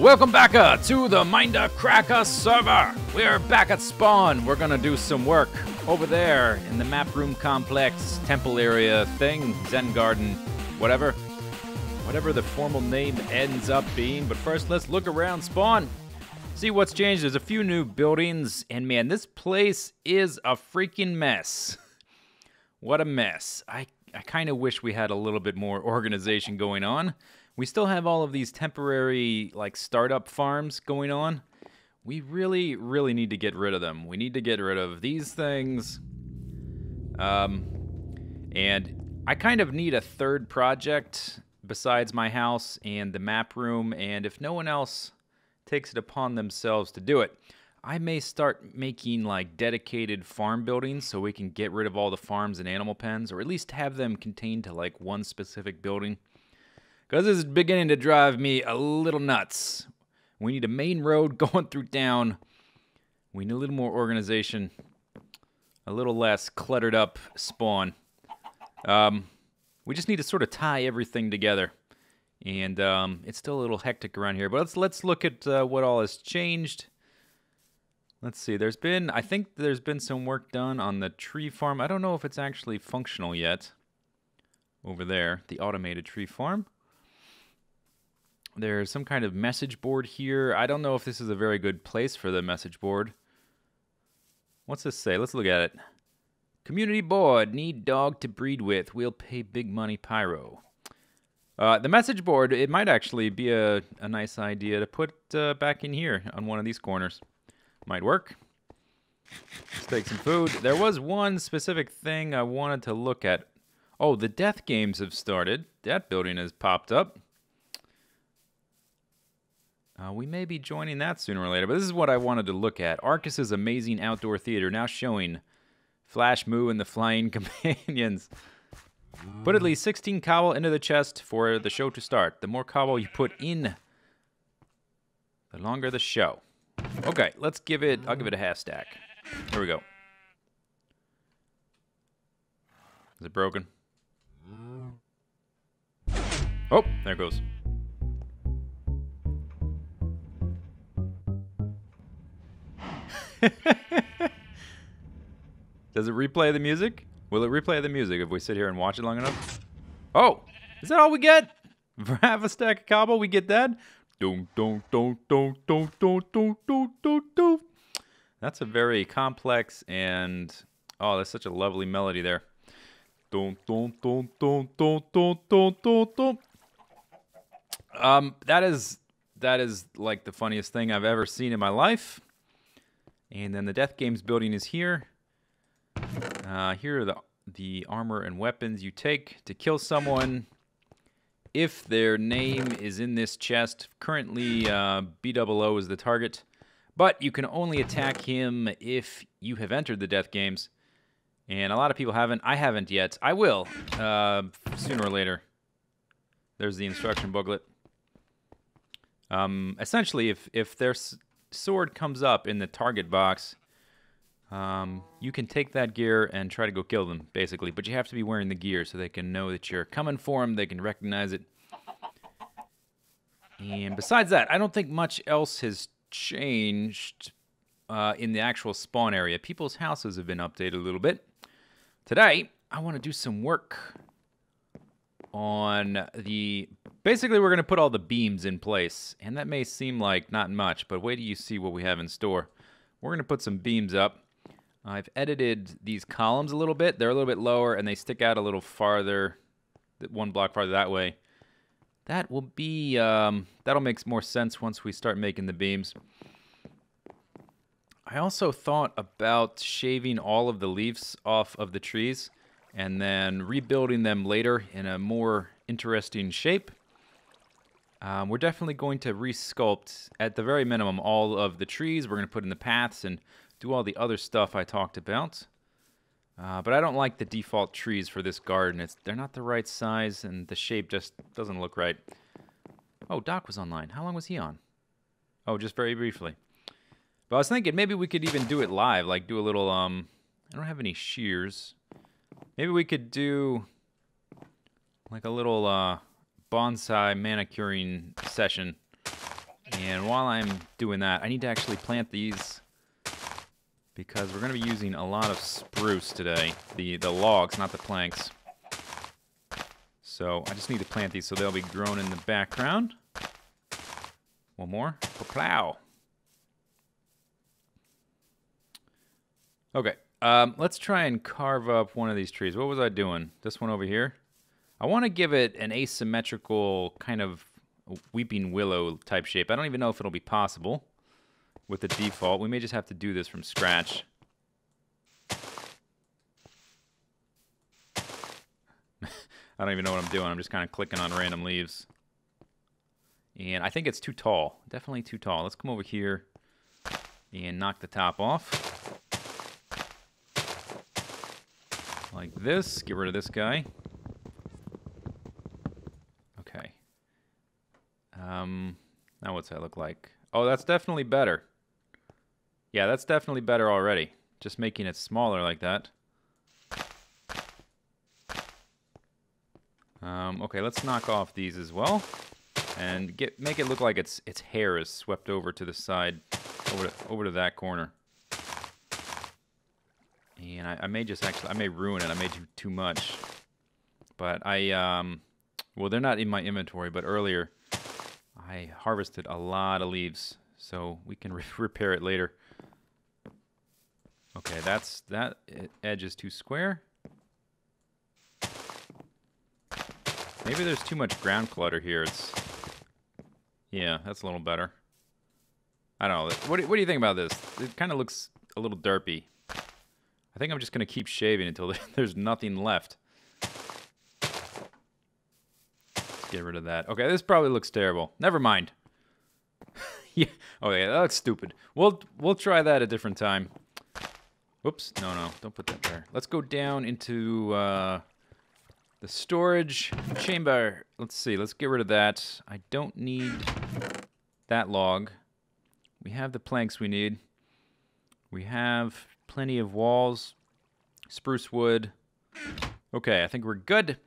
Welcome back to the Mindcrack server. We're back at spawn. We're gonna do some work over there in the map room complex, temple area thing, Zen garden, whatever the formal name ends up being. But first, let's look around spawn, see what's changed. There's a few new buildings, and man, this place is a freaking mess. What a mess. I kind of wish we had a little bit more organization going on. We still have all of these temporary, like, startup farms going on. We really, really need to get rid of them. We need to get rid of these things. And I kind of need a third project besides my house and the map room. And if no one else takes it upon themselves to do it, I may start making, like, dedicated farm buildings so we can get rid of all the farms and animal pens, or at least have them contained to, like, one specific building. Because this is beginning to drive me a little nuts. We need a main road going through town. We need a little more organization. A little less cluttered up spawn. We just need to sort of tie everything together. And it's still a little hectic around here. But let's look at what all has changed. Let's see. I think there's been some work done on the tree farm. I don't know if it's actually functional yet. Over there, the automated tree farm. There's some kind of message board here. I don't know if this is a very good place for the message board. What's this say? Let's look at it. Community board. Need dog to breed with. We'll pay big money pyro. The message board, it might actually be a nice idea to put back in here on one of these corners. Might work. Let's take some food. There was one specific thing I wanted to look at. Oh, the death games have started. That building has popped up. We may be joining that sooner or later, but this is what I wanted to look at. Arcus's amazing outdoor theater now showing Flash Moo and the Flying Companions. Put at least 16 cobble into the chest for the show to start. The more cobble you put in, the longer the show. Okay, I'll give it a half stack. Here we go. Is it broken? Oh, there it goes. Does it replay the music? Will it replay the music if we sit here and watch it long enough? Oh, is that all we get? For half a stack of cobble, we get that? That's a very complex and... Oh, that's such a lovely melody there. That is like the funniest thing I've ever seen in my life. And then the Death Games building is here. Here are the armor and weapons you take to kill someone. If their name is in this chest, currently BOO is the target. But you can only attack him if you have entered the Death Games. And a lot of people haven't. I haven't yet. I will, sooner or later. There's the instruction booklet. Essentially, if their sword comes up in the target box, you can take that gear and try to go kill them, basically. But you have to be wearing the gear so they can know that you're coming for them. They can recognize it. And besides that, I don't think much else has changed in the actual spawn area. People's houses have been updated a little bit. Today, I want to do some work on the... Basically, we're going to put all the beams in place. And that may seem like not much, but wait till you see what we have in store. We're going to put some beams up. I've edited these columns a little bit. They're a little bit lower, and they stick out a little farther, one block farther that way. That will be, that'll make more sense once we start making the beams. I also thought about shaving all of the leaves off of the trees and then rebuilding them later in a more interesting shape. We're definitely going to resculpt, at the very minimum, all of the trees. We're going to put in the paths and do all the other stuff I talked about. But I don't like the default trees for this garden. They're not the right size, and the shape just doesn't look right. Oh, Doc was online. How long was he on? Oh, just very briefly. But I was thinking maybe we could even do it live, like do a little, I don't have any shears. Maybe we could do like a little bonsai manicuring session And while I'm doing that, I need to actually plant these because we're going to be using a lot of spruce today. The logs, not the planks. So I just need to plant these so they'll be grown in the background. One more. Plow. Okay. Let's try and carve up one of these trees. What was I doing? This one over here? I want to give it an asymmetrical kind of weeping willow type shape. I don't even know if it'll be possible with the default. We may just have to do this from scratch. I don't even know what I'm doing. I'm just kind of clicking on random leaves. And I think it's too tall. Definitely too tall. Let's come over here and knock the top off. Like this. Get rid of this guy. Okay. Now what's that look like? Oh, that's definitely better. Yeah, that's definitely better already. Just making it smaller like that. Okay, let's knock off these as well, and make it look like its hair is swept over to the side, over to that corner. And I may just I may ruin it. I may do too much, but well, they're not in my inventory. But earlier, I harvested a lot of leaves, so we can repair it later. Okay, that edge is too square. Maybe there's too much ground clutter here. Yeah, that's a little better. I don't know. What do you think about this? It kind of looks a little derpy. I think I'm just going to keep shaving until there's nothing left. Let's get rid of that. Okay, this probably looks terrible. Never mind. Yeah. Okay, that looks stupid. We'll try that a different time. Whoops. No, don't put that there. Let's go down into the storage chamber. Let's see. Let's get rid of that. I don't need that log. We have the planks we need. We have plenty of walls, spruce wood. Okay, I think we're good.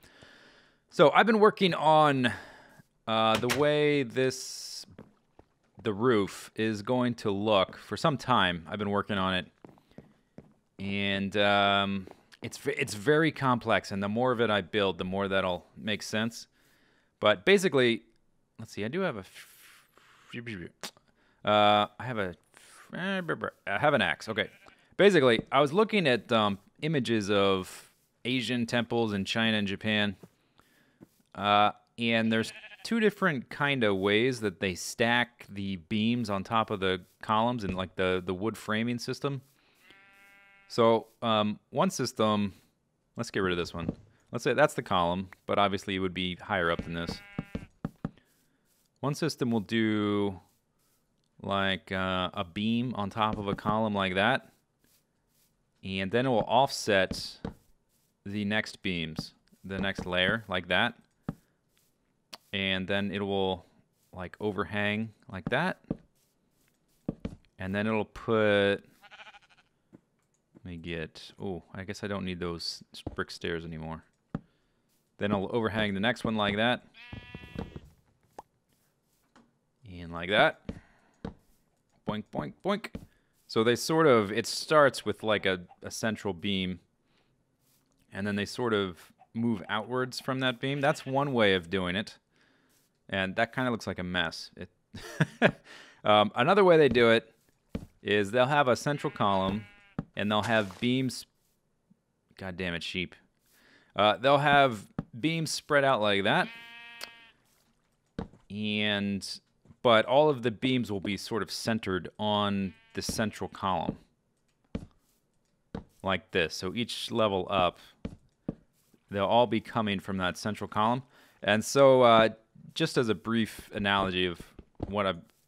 So I've been working on the way the roof is going to look for some time. I've been working on it, and it's very complex. And the more of it I build, the more that'll make sense. But basically, let's see. I do have I have an axe. Okay. Basically, I was looking at images of Asian temples in China and Japan, and there's two different kind of ways that they stack the beams on top of the columns in like the wood framing system. So one system, let's get rid of this one. Let's say that's the column, but obviously it would be higher up than this. One system will do like a beam on top of a column like that. And then it will offset the next beams, the next layer, like that. And then it will like overhang like that. And then it'll put, let me get, oh, I guess I don't need those brick stairs anymore. Then it'll overhang the next one like that. And like that. Boink, boink, boink. So they sort of, it starts with like a central beam, and then they sort of move outwards from that beam. That's one way of doing it, and that kind of looks like a mess. Another way they do it is they'll have a central column, and they'll have beams, God damn it, sheep. They'll have beams spread out like that, but all of the beams will be sort of centered on the central column like this. So each level up, they'll all be coming from that central column. And so just as a brief analogy of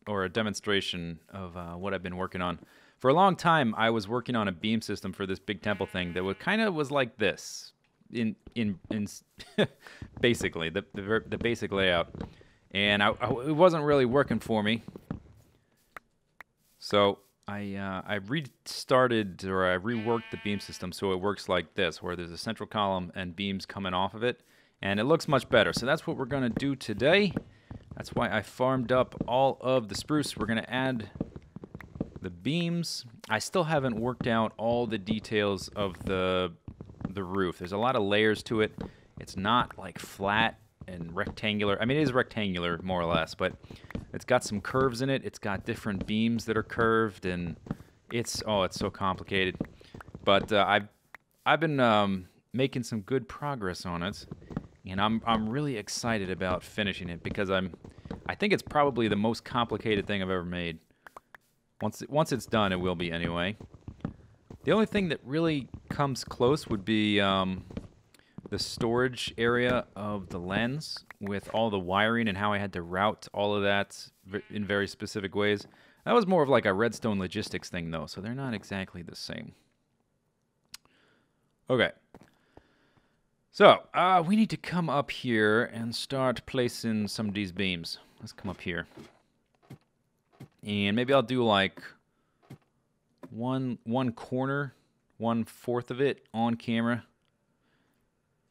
or a demonstration of what I've been working on, for a long time I was working on a beam system for this big temple thing that was like this in basically the basic layout, and it wasn't really working for me. So I restarted, or I reworked the beam system so it works like this, where there's a central column and beams coming off of it, and it looks much better. So that's what we're going to do today. That's why I farmed up all of the spruce. We're going to add the beams. I still haven't worked out all the details of the roof. There's a lot of layers to it. It's not like flat and rectangular. I mean, it is rectangular more or less, but it's got some curves in it. It's got different beams that are curved, and it's so complicated. But I've been making some good progress on it, and I'm really excited about finishing it because I think it's probably the most complicated thing I've ever made. Once it's done, it will be anyway. The only thing that really comes close would be the storage area of the lens with all the wiring and how I had to route all of that in very specific ways. That was more of like a redstone logistics thing, though, so they're not exactly the same. Okay. So, we need to come up here and start placing some of these beams. Let's come up here. And maybe I'll do like one corner, 1/4 of it on camera.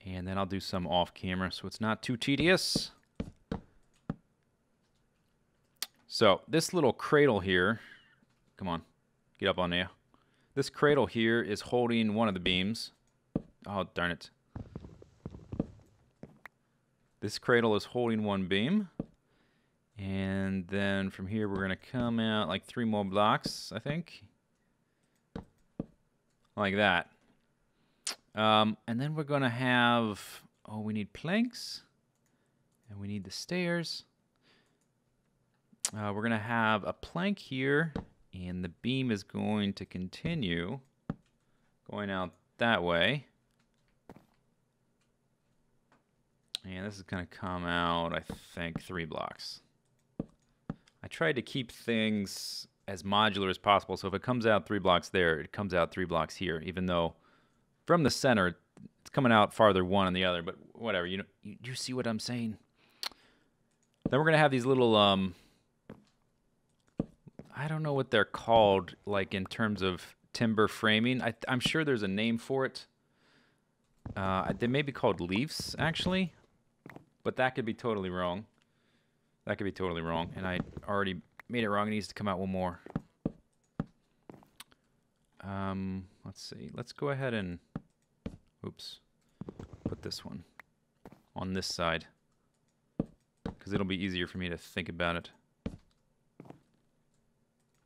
And then I'll do some off camera so it's not too tedious. So this little cradle here, come on, get up on there. This cradle here is holding one of the beams. Oh, darn it. This cradle is holding one beam. And then from here we're going to come out like 3 more blocks, I think. Like that. And then we're going to have, we need planks. And we need the stairs. We're going to have a plank here. And the beam is going to continue going out that way. And this is going to come out, I think, 3 blocks. I tried to keep things as modular as possible, so if it comes out 3 blocks there, it comes out 3 blocks here, even though from the center, it's coming out farther one on the other, but whatever, you see what I'm saying? Then we're going to have these little, I don't know what they're called, like in terms of timber framing. I'm sure there's a name for it. They may be called leaves, actually, but that could be totally wrong. That could be totally wrong, and I already made it wrong. It needs to come out one more. Let's see. Let's go ahead and, put this one on this side, because it'll be easier for me to think about it.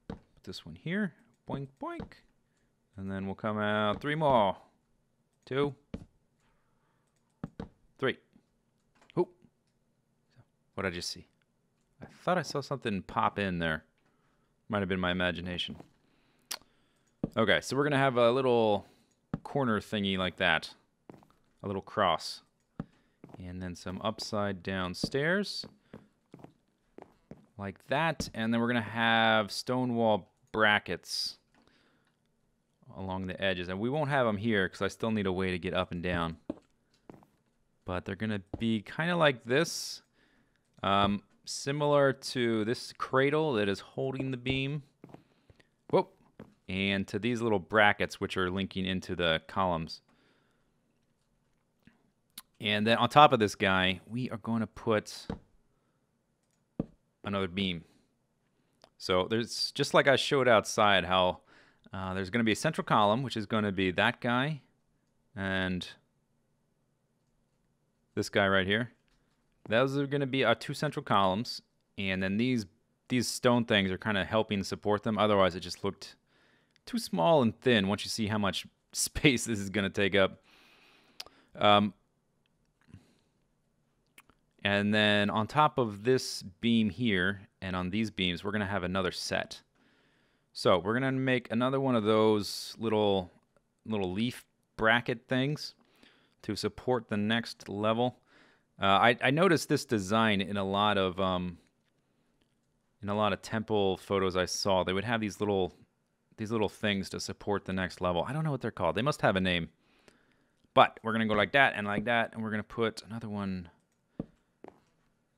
Put this one here. Boink, boink. And then we'll come out 3 more. 2. 3. Oop. What did I just see? I thought I saw something pop in there. Might have been my imagination. Okay, so we're going to have a little corner thingy like that. A little cross. And then some upside down stairs. Like that. And then we're going to have stone wall brackets along the edges. And we won't have them here because I still need a way to get up and down. But they're going to be kind of like this. Similar to this cradle that is holding the beam. Whoop. And to these little brackets which are linking into the columns. And then on top of this guy, we are going to put another beam. So there's, just like I showed outside, how there's going to be a central column, which is going to be that guy and this guy right here. Those are going to be our 2 central columns, and then these stone things are kind of helping support them. Otherwise, it just looked too small and thin once you see how much space this is going to take up. And then on top of this beam here, and on these beams, we're going to have another set. So we're going to make another one of those little leaf bracket things to support the next level. I noticed this design in a lot of temple photos I saw. They would have these little things to support the next level. I don't know what they're called. They must have a name. But we're going to go like that, and we're going to put another one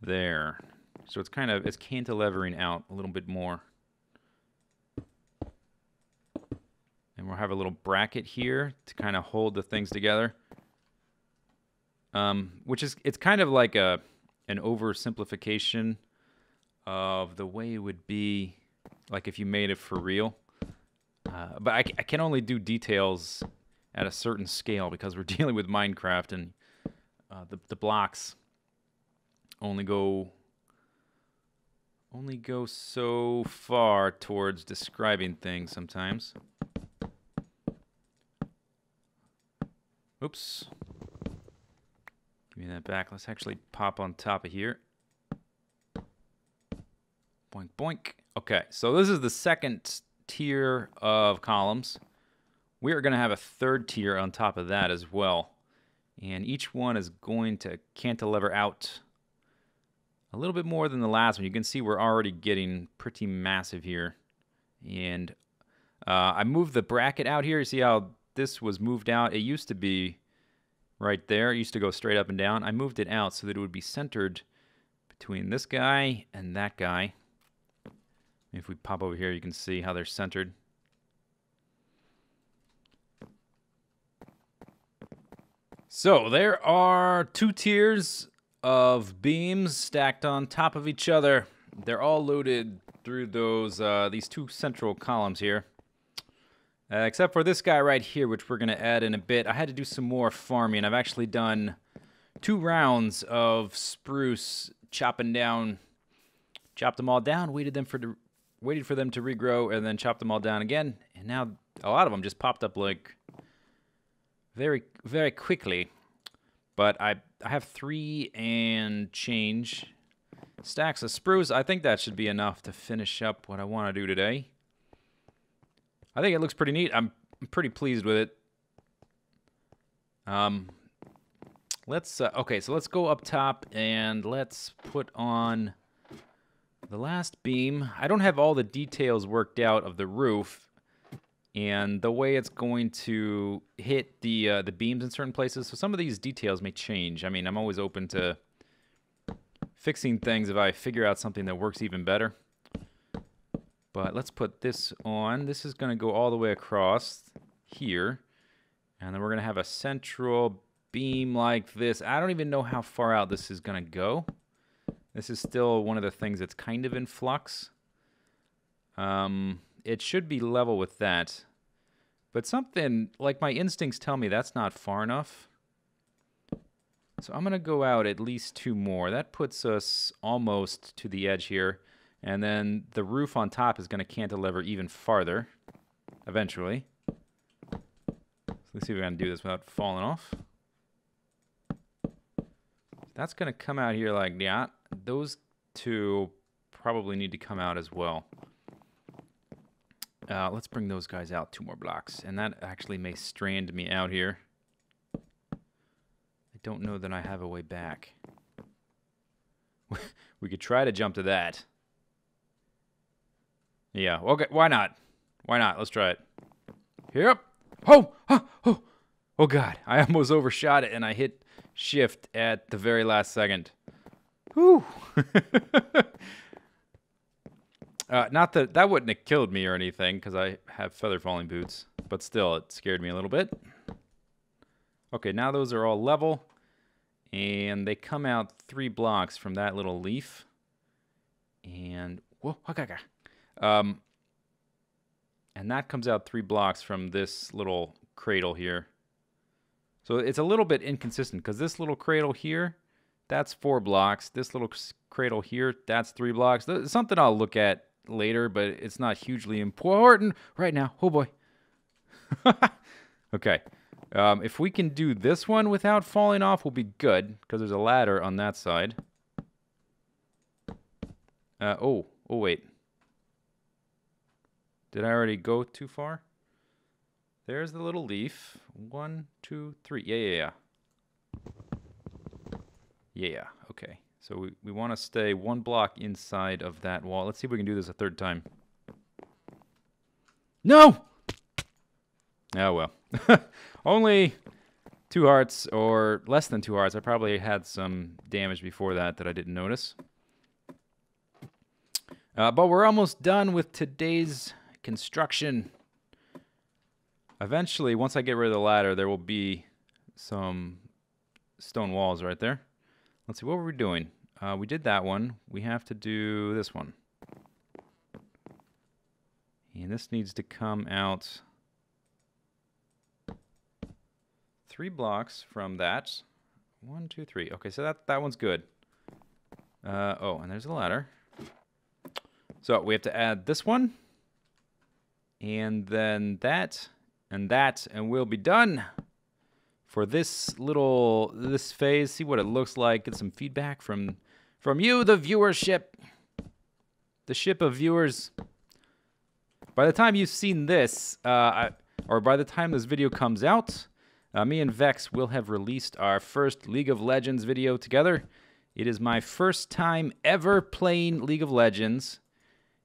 there. So it's cantilevering out a little bit more. And we'll have a little bracket here to kind of hold the things together. It's kind of like an oversimplification of the way it would be like if you made it for real. But I can only do details at a certain scale because we're dealing with Minecraft, and the blocks only go so far towards describing things sometimes. Oops. Give me that back. Let's actually pop on top of here. Boink, boink. Okay, so this is the second tier of columns. We are going to have a third tier on top of that as well. And each one is going to cantilever out a little bit more than the last one. You can see we're already getting pretty massive here. And I moved the bracket out here. You see how this was moved out? It used to be right there. It used to go straight up and down. I moved it out so that it would be centered between this guy and that guy. If we pop over here, you can see how they're centered. So there are 2 tiers of beams stacked on top of each other. They're all loaded through those these 2 central columns here. Except for this guy right here, which we're going to add in a bit. I had to do some more farming. I've actually done 2 rounds of spruce chopped them all down, waited for them to regrow, and then chopped them all down again. And now a lot of them just popped up like very, very quickly. But I have 3 and change stacks of spruce. I think that should be enough to finish up what I want to do today. I think it looks pretty neat. I'm pretty pleased with it. Okay, so let's go up top and let's put on the last beam. I don't have all the details worked out of the roof and the way it's going to hit the beams in certain places. So some of these details may change. I mean, I'm always open to fixing things if I figure out something that works even better. But let's put this on. This is going to go all the way across here. And then we're going to have a central beam like this. I don't even know how far out this is going to go. This is still one of the things that's kind of in flux. It should be level with that. But something, like my instincts tell me that's not far enough. So I'm going to go out at least 2 more. That puts us almost to the edge here. And then the roof on top is going to cantilever even farther, eventually. So let's see if we can do this without falling off. That's going to come out here like that. Those 2 probably need to come out as well. Let's bring those guys out 2 more blocks. And that actually may strand me out here. I don't know that I have a way back. We could try to jump to that. Yeah, okay, why not? Why not? Let's try it. Here. Oh, oh, oh, oh God. I almost overshot it and I hit shift at the very last second. Whew. Not that wouldn't have killed me or anything because I have feather falling boots, but still it scared me a little bit. Okay, now those are all level and they come out 3 blocks from that little leaf. And whoa, okay. And that comes out 3 blocks from this little cradle here. So it's a little bit inconsistent because this little cradle here, that's 4 blocks. This little cradle here, that's 3 blocks. It's something I'll look at later, but it's not hugely important right now. Oh boy. Okay. If we can do this one without falling off, we'll be good because there's a ladder on that side. Oh, wait. Did I already go too far? There's the little leaf. 1, 2, 3. Yeah. Yeah, okay. So we want to stay 1 block inside of that wall. Let's see if we can do this a 3rd time. No! Oh, well. Only 2 hearts, or less than 2 hearts. I probably had some damage before that I didn't notice. But we're almost done with today's construction. Eventually, once I get rid of the ladder, there will be some stone walls right there. Let's see, what were we doing? We did that one. We have to do this one. And this needs to come out 3 blocks from that. 1, 2, 3. Okay, so that one's good. Oh, and there's a ladder. So we have to add this one. And then that, and we'll be done for this phase. See what it looks like. Get some feedback from you, the viewership. The ship of viewers. By the time you've seen this, or by the time this video comes out, me and Vex will have released our first League of Legends video together. It is my first time ever playing League of Legends.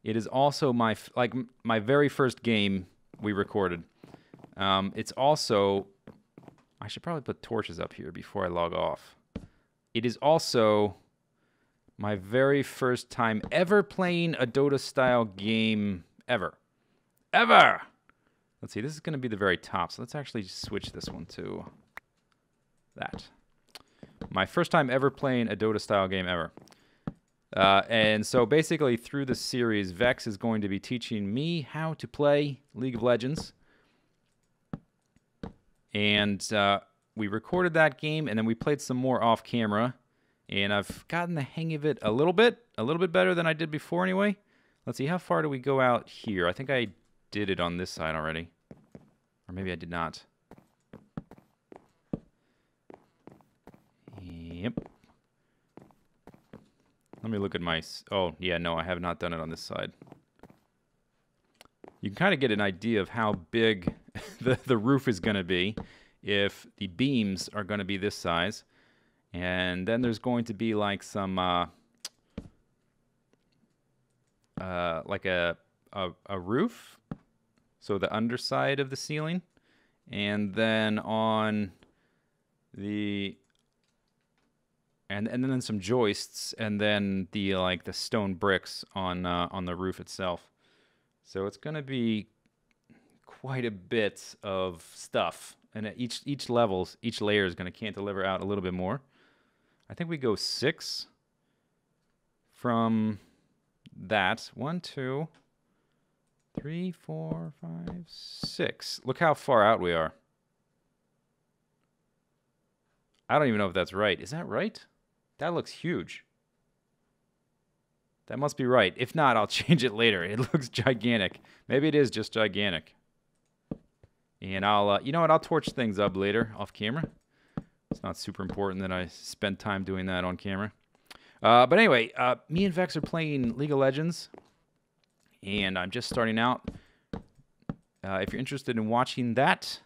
It is also my very first game we recorded. It's also... I should probably put torches up here before I log off. It is also my very first time ever playing a Dota-style game ever. Ever! Let's see, this is going to be the very top, so let's actually switch this one to that. My first time ever playing a Dota-style game ever. And so basically through this series, Vex is going to be teaching me how to play League of Legends. And we recorded that game, and then we played some more off camera. And I've gotten the hang of it a little bit better than I did before anyway. Let's see, how far do we go out here? I think I did it on this side already. Or maybe I did not. Yep. Let me look at my... Oh, yeah, no, I have not done it on this side. You can kind of get an idea of how big the roof is going to be if the beams are going to be this size. And then there's going to be like some... like a roof. So the underside of the ceiling. And then on the... And then some joists, and then the stone bricks on the roof itself. So it's going to be quite a bit of stuff, and each layer is going to cantilever out a little bit more. I think we go 6 from that. 1, 2, 3, 4, 5, 6. Look how far out we are. I don't even know if that's right. Is that right? That looks huge. That must be right. If not, I'll change it later. It looks gigantic. Maybe it is just gigantic. And I'll, you know what? I'll torch things up later off camera. It's not super important that I spend time doing that on camera. But anyway, me and Vex are playing League of Legends. And I'm just starting out. If you're interested in watching that,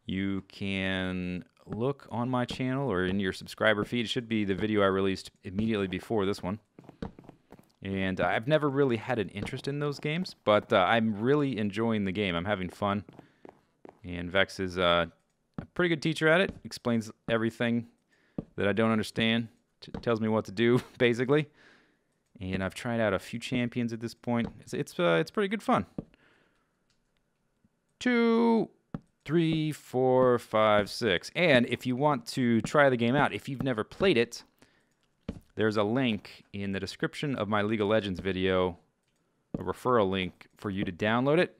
you can... look on my channel or in your subscriber feed. It should be the video I released immediately before this one. And I've never really had an interest in those games, but I'm really enjoying the game. I'm having fun. And Vex is a pretty good teacher at it. Explains everything that I don't understand. Tells me what to do, basically. And I've tried out a few champions at this point. It's pretty good fun. 2, 3, 4, 5, 6. And if you want to try the game out, if you've never played it, there's a link in the description of my League of Legends video, a referral link for you to download it.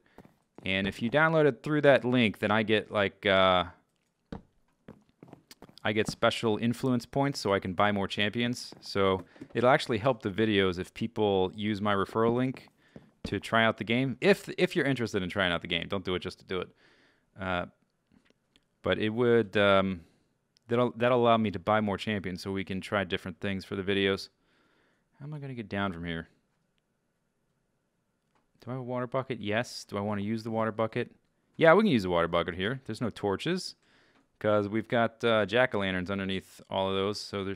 And if you download it through that link, then I get special influence points so I can buy more champions. So it'll actually help the videos if people use my referral link to try out the game. If you're interested in trying out the game, don't do it just to do it. But it would that'll allow me to buy more champions so we can try different things for the videos. How am I going to get down from here? Do I have a water bucket? Yes. Do I want to use the water bucket? Yeah, we can use the water bucket here. There's no torches because we've got jack-o'-lanterns underneath all of those, so I'm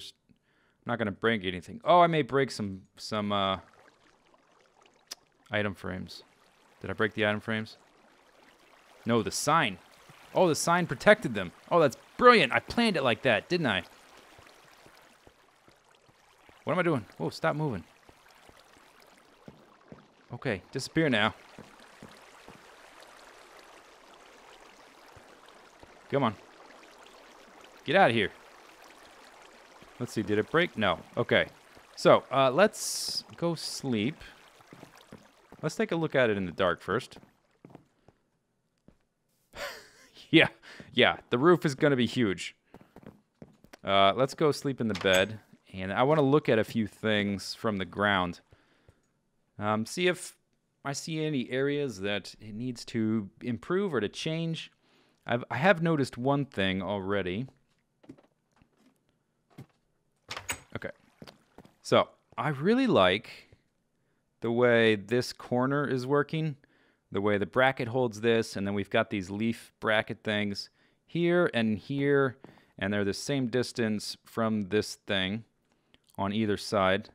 not going to break anything. Oh, I may break some item frames. Did I break the item frames? No, the sign. Oh, the sign protected them. Oh, that's brilliant. I planned it like that, didn't I? What am I doing? Whoa, stop moving. Okay, disappear now. Come on. Get out of here. Let's see, did it break? No. Okay. So, let's go sleep. Let's take a look at it in the dark first. Yeah, the roof is going to be huge. Let's go sleep in the bed. And I want to look at a few things from the ground. See if I see any areas that it needs to improve or to change. I have noticed one thing already. Okay. So, I really like the way this corner is working. The way the bracket holds this, and then we've got these leaf bracket things here, and they're the same distance from this thing on either side.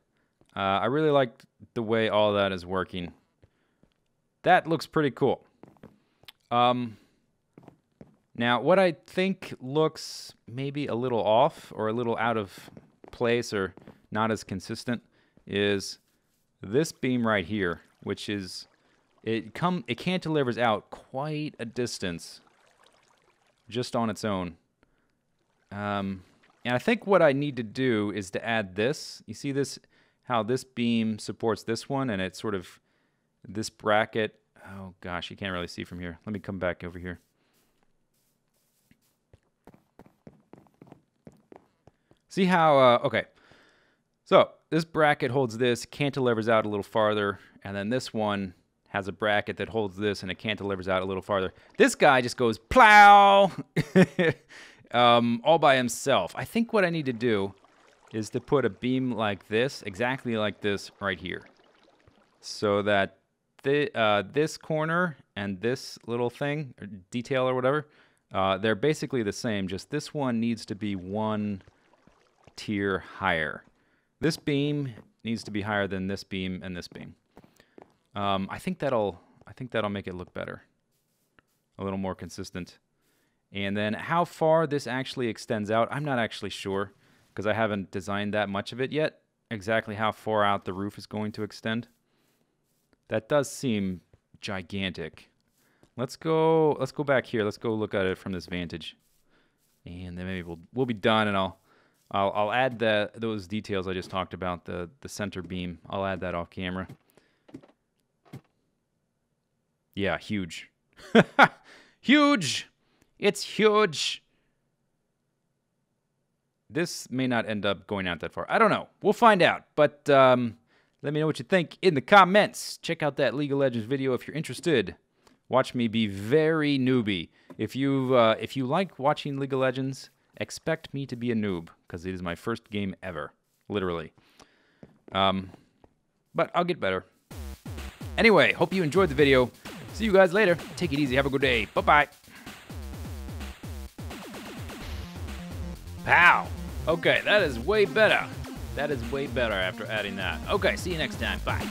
I really like the way all that is working. That looks pretty cool. Now, what I think looks maybe a little off or a little out of place or not as consistent is this beam right here, which is it cantilevers out quite a distance just on its own. And I think what I need to do is to add this. You see this, how this beam supports this one, and it's sort of this bracket. Oh gosh, you can't really see from here. Let me come back over here. See how, okay. So this bracket holds this, cantilevers out a little farther, and then this one has a bracket that holds this and it cantilevers out a little farther. This guy just goes plow all by himself. I think what I need to do is to put a beam like this, exactly like this right here. So that this corner and this little thing, or detail or whatever, they're basically the same. Just this one needs to be one tier higher. This beam needs to be higher than this beam and this beam. I think that'll make it look better, a little more consistent. And then how far this actually extends out, I'm not actually sure because I haven't designed that much of it yet. Exactly how far out the roof is going to extend. That does seem gigantic. Let's go back here. Let's go look at it from this vantage, and then maybe we'll be done, and I'll add those details I just talked about, the center beam. I'll add that off camera. Yeah, huge. Huge! It's huge! This may not end up going out that far. I don't know. We'll find out. But let me know what you think in the comments. Check out that League of Legends video if you're interested. Watch me be very newbie. If you like watching League of Legends, expect me to be a noob, because it is my first game ever. Literally. But I'll get better. Anyway, hope you enjoyed the video. See you guys later. Take it easy. Have a good day. Bye-bye. Pow. Okay, that is way better. That is way better after adding that. Okay, see you next time. Bye.